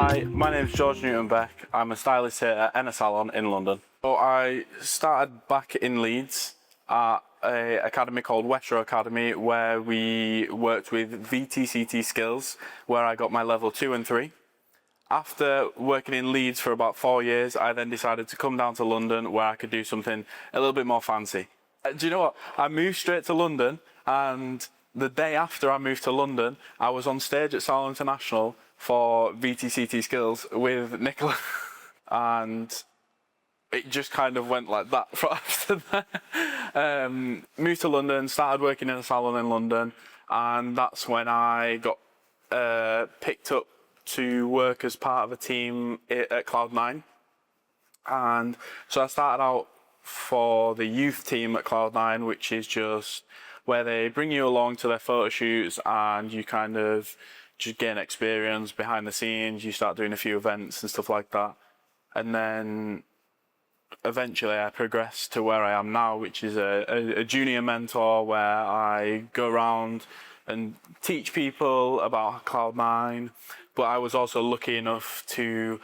Hi, my name is George Newton-Beck. I'm a stylist here at a salon in London. So I started back in Leeds at an academy called Westro Academy, where we worked with VTCT Skills, where I got my level 2 and 3. After working in Leeds for about 4 years, I then decided to come down to London where I could do something a little bit more fancy. Do you know what? I moved straight to London, and the day after I moved to London, I was on stage at Salon International for VTCT Skills with Nicola, and it just kind of went like that for after that. Moved to London, started working in a salon in London, and that's when I got picked up to work as part of a team at Cloud9. And so I started out for the youth team at Cloud9, which is just where they bring you along to their photo shoots and you kind of just gain experience behind the scenes. You start doing a few events and stuff like that. And then eventually I progressed to where I am now, which is a junior mentor, where I go around and teach people about Cloud9. But I was also lucky enough to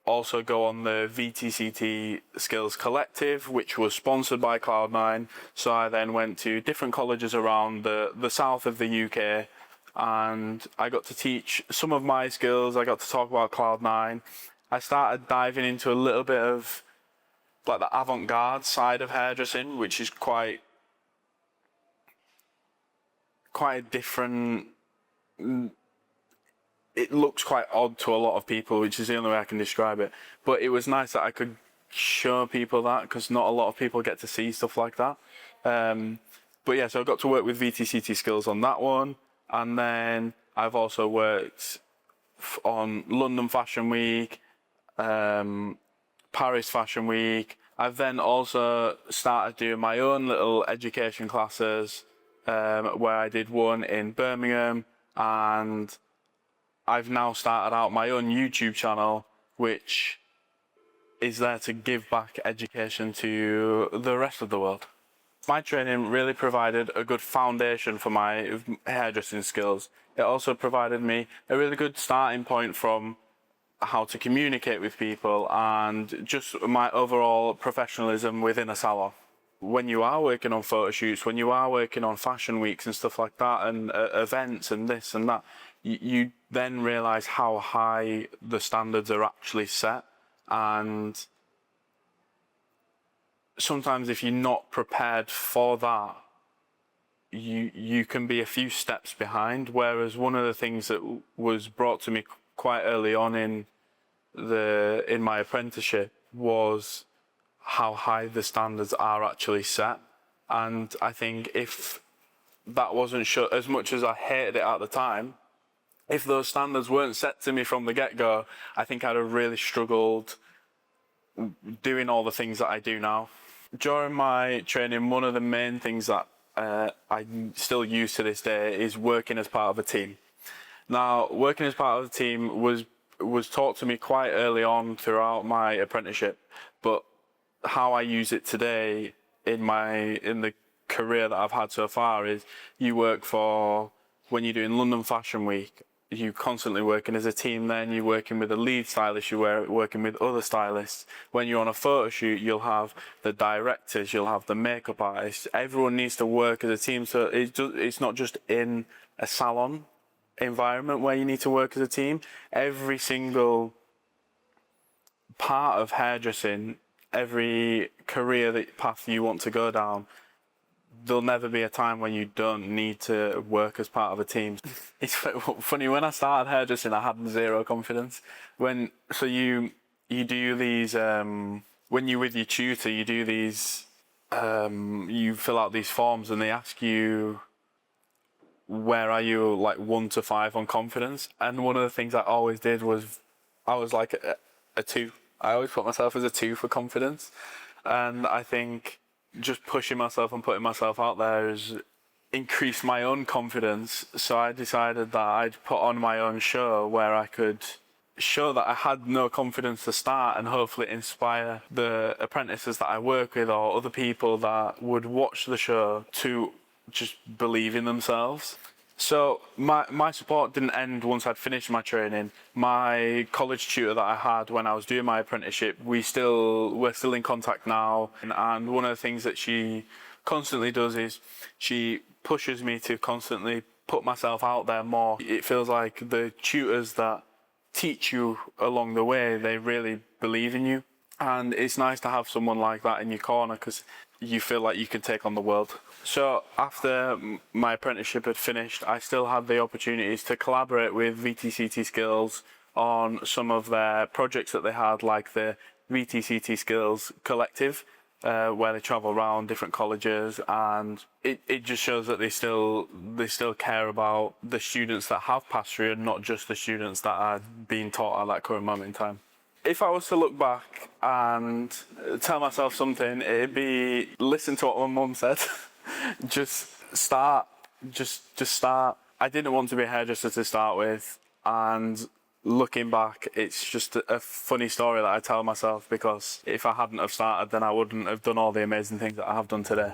also go on the VTCT Skills Collective, which was sponsored by Cloud9. So I then went to different colleges around the south of the UK, and I got to teach some of my skills. I got to talk about Cloud9. I started diving into a little bit of like the avant-garde side of hairdressing, which is quite a different. It looks quite odd to a lot of people, which is the only way I can describe it. But it was nice that I could show people that, because not a lot of people get to see stuff like that. But yeah, so I got to work with VTCT Skills on that one. And then I've also worked on London Fashion Week, Paris Fashion Week. I've then also started doing my own little education classes, where I did one in Birmingham, and I've now started out my own YouTube channel, which is there to give back education to the rest of the world. My training really provided a good foundation for my hairdressing skills. It also provided me a really good starting point from how to communicate with people and just my overall professionalism within a salon. When you are working on photo shoots, when you are working on fashion weeks and stuff like that, and events and this and that, you then realise how high the standards are actually set. And sometimes if you're not prepared for that, you can be a few steps behind. Whereas one of the things that was brought to me quite early on in my apprenticeship was how high the standards are actually set. And I think if that wasn't shown, as much as I hated it at the time, if those standards weren't set to me from the get-go, I think I'd have really struggled doing all the things that I do now. During my training, one of the main things that I still use to this day is working as part of a team. Now, working as part of a team was taught to me quite early on throughout my apprenticeship, but how I use it today in the career that I've had so far is you work for, when you're doing London Fashion Week, you're constantly working as a team. Then you're working with a lead stylist, you're working with other stylists. When you're on a photo shoot, you'll have the directors, you'll have the makeup artists. Everyone needs to work as a team, so it's not just in a salon environment where you need to work as a team. Every single part of hairdressing, every career path you want to go down, there'll never be a time when you don't need to work as part of a team. It's funny, when I started hairdressing, I had zero confidence. You do these, when you're with your tutor, you do these, you fill out these forms and they ask you, where are you, like 1 to 5 on confidence? And one of the things I always did was, I was like a 2. I always put myself as a 2 for confidence. And I think just pushing myself and putting myself out there has increased my own confidence. So I decided that I'd put on my own show where I could show that I had no confidence to start, and hopefully inspire the apprentices that I work with or other people that would watch the show to just believe in themselves. So my support didn't end once I'd finished my training. My college tutor that I had when I was doing my apprenticeship, we're still in contact now. And one of the things that she constantly does is she pushes me to constantly put myself out there more. It feels like the tutors that teach you along the way, they really believe in you. And it's nice to have someone like that in your corner because you feel like you can take on the world. So after my apprenticeship had finished, I still had the opportunities to collaborate with VTCT Skills on some of their projects that they had, like the VTCT Skills Collective, where they travel around different colleges, and it just shows that they still care about the students that have passed through and not just the students that are being taught at that current moment in time. If I was to look back and tell myself something, it'd be listen to what my mum said. Just start. Just start. I didn't want to be a hairdresser to start with, and looking back, it's just a funny story that I tell myself, because if I hadn't have started, then I wouldn't have done all the amazing things that I have done today.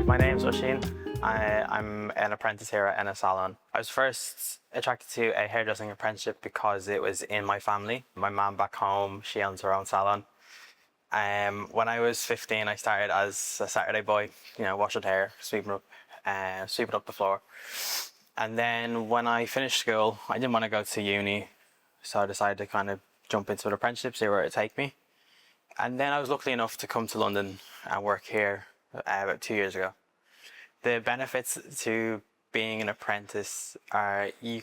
My name's Oshin. I'm an apprentice here at a salon. I was first attracted to a hairdressing apprenticeship because it was in my family. My mum back home, she owns her own salon. When I was 15, I started as a Saturday boy, washing hair, sweeping up the floor. And then when I finished school, I didn't want to go to uni, so I decided to kind of jump into an apprenticeship, see where it would take me. And then I was lucky enough to come to London and work here about 2 years ago. The benefits to being an apprentice are you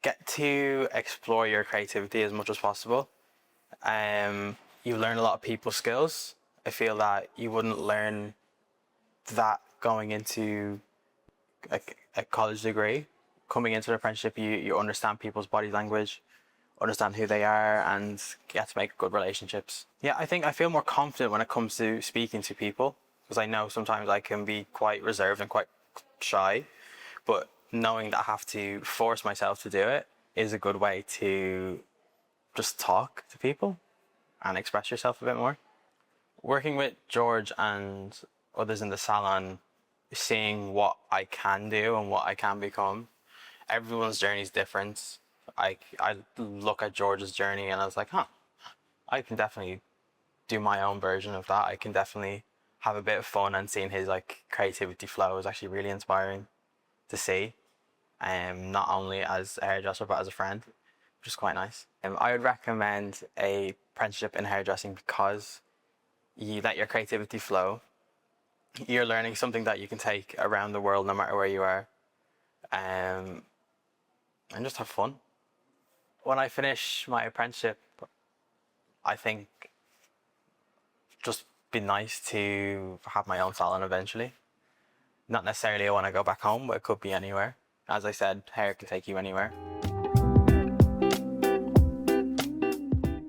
get to explore your creativity as much as possible. You learn a lot of people skills. I feel that you wouldn't learn that going into a college degree. Coming into an apprenticeship, you understand people's body language, understand who they are, and get to make good relationships. Yeah, I think I feel more confident when it comes to speaking to people, because I know sometimes I can be quite reserved and quite shy, but knowing that I have to force myself to do it is a good way to just talk to people and express yourself a bit more. Working with George and others in the salon, seeing what I can do and what I can become. Everyone's journey is different. I look at George's journey and I was like, I can definitely do my own version of that. I can definitely have a bit of fun, and seeing his creativity flow is actually really inspiring to see. Not only as a hairdresser but as a friend, which is quite nice. I would recommend a apprenticeship in hairdressing because you let your creativity flow. You're learning something that you can take around the world no matter where you are, and just have fun. When I finish my apprenticeship, I think just be nice to have my own salon eventually. Not necessarily I want to go back home, but it could be anywhere. As I said, hair can take you anywhere.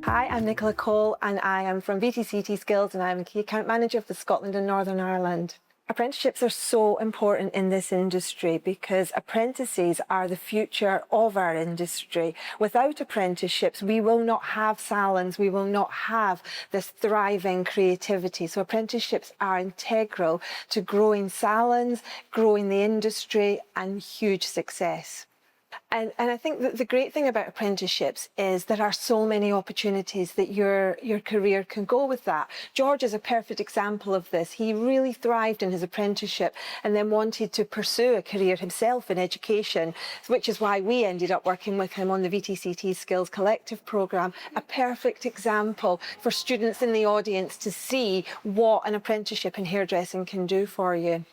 Hi, I'm Nicola Cole and I am from VTCT Skills and I'm a key account manager for Scotland and Northern Ireland. Apprenticeships are so important in this industry because apprentices are the future of our industry. Without apprenticeships, we will not have salons, we will not have this thriving creativity. So apprenticeships are integral to growing salons, growing the industry, and huge success. And I think that the great thing about apprenticeships is there are so many opportunities that your career can go with that. George is a perfect example of this. He really thrived in his apprenticeship and then wanted to pursue a career himself in education, which is why we ended up working with him on the VTCT Skills Collective programme. A perfect example for students in the audience to see what an apprenticeship in hairdressing can do for you.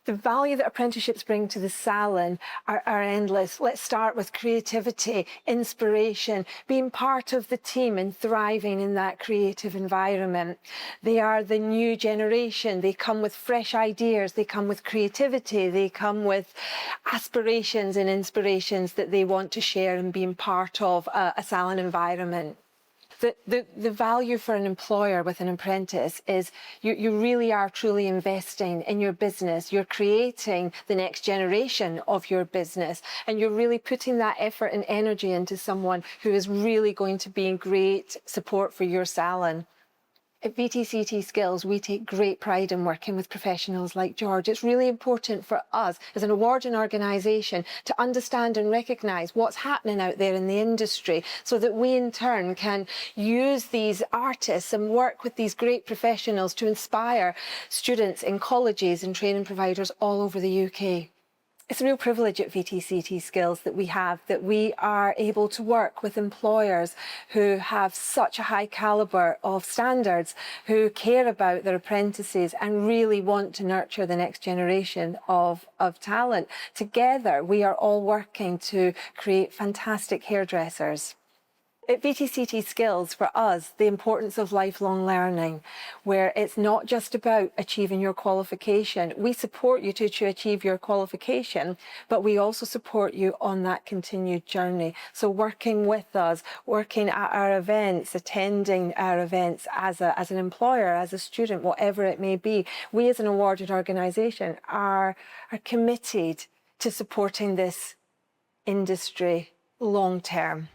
The value that apprenticeships bring to the salon are endless. Let's start with creativity, inspiration, being part of the team and thriving in that creative environment. They are the new generation. They come with fresh ideas. They come with creativity. They come with aspirations and inspirations that they want to share and being part of a salon environment. The value for an employer with an apprentice is you really are truly investing in your business. You're creating the next generation of your business, and you're really putting that effort and energy into someone who is really going to be in great support for your salon. At VTCT Skills, we take great pride in working with professionals like George. It's really important for us as an awarding organisation to understand and recognise what's happening out there in the industry so that we in turn can use these artists and work with these great professionals to inspire students in colleges and training providers all over the UK. It's a real privilege at VTCT Skills that we are able to work with employers who have such a high calibre of standards, who care about their apprentices and really want to nurture the next generation of talent. Together, we are all working to create fantastic hairdressers. At VTCT Skills, for us, the importance of lifelong learning, where it's not just about achieving your qualification. We support you to achieve your qualification, but we also support you on that continued journey. So working with us, working at our events, attending our events as an employer, as a student, whatever it may be, we as an awarded organisation are committed to supporting this industry long term.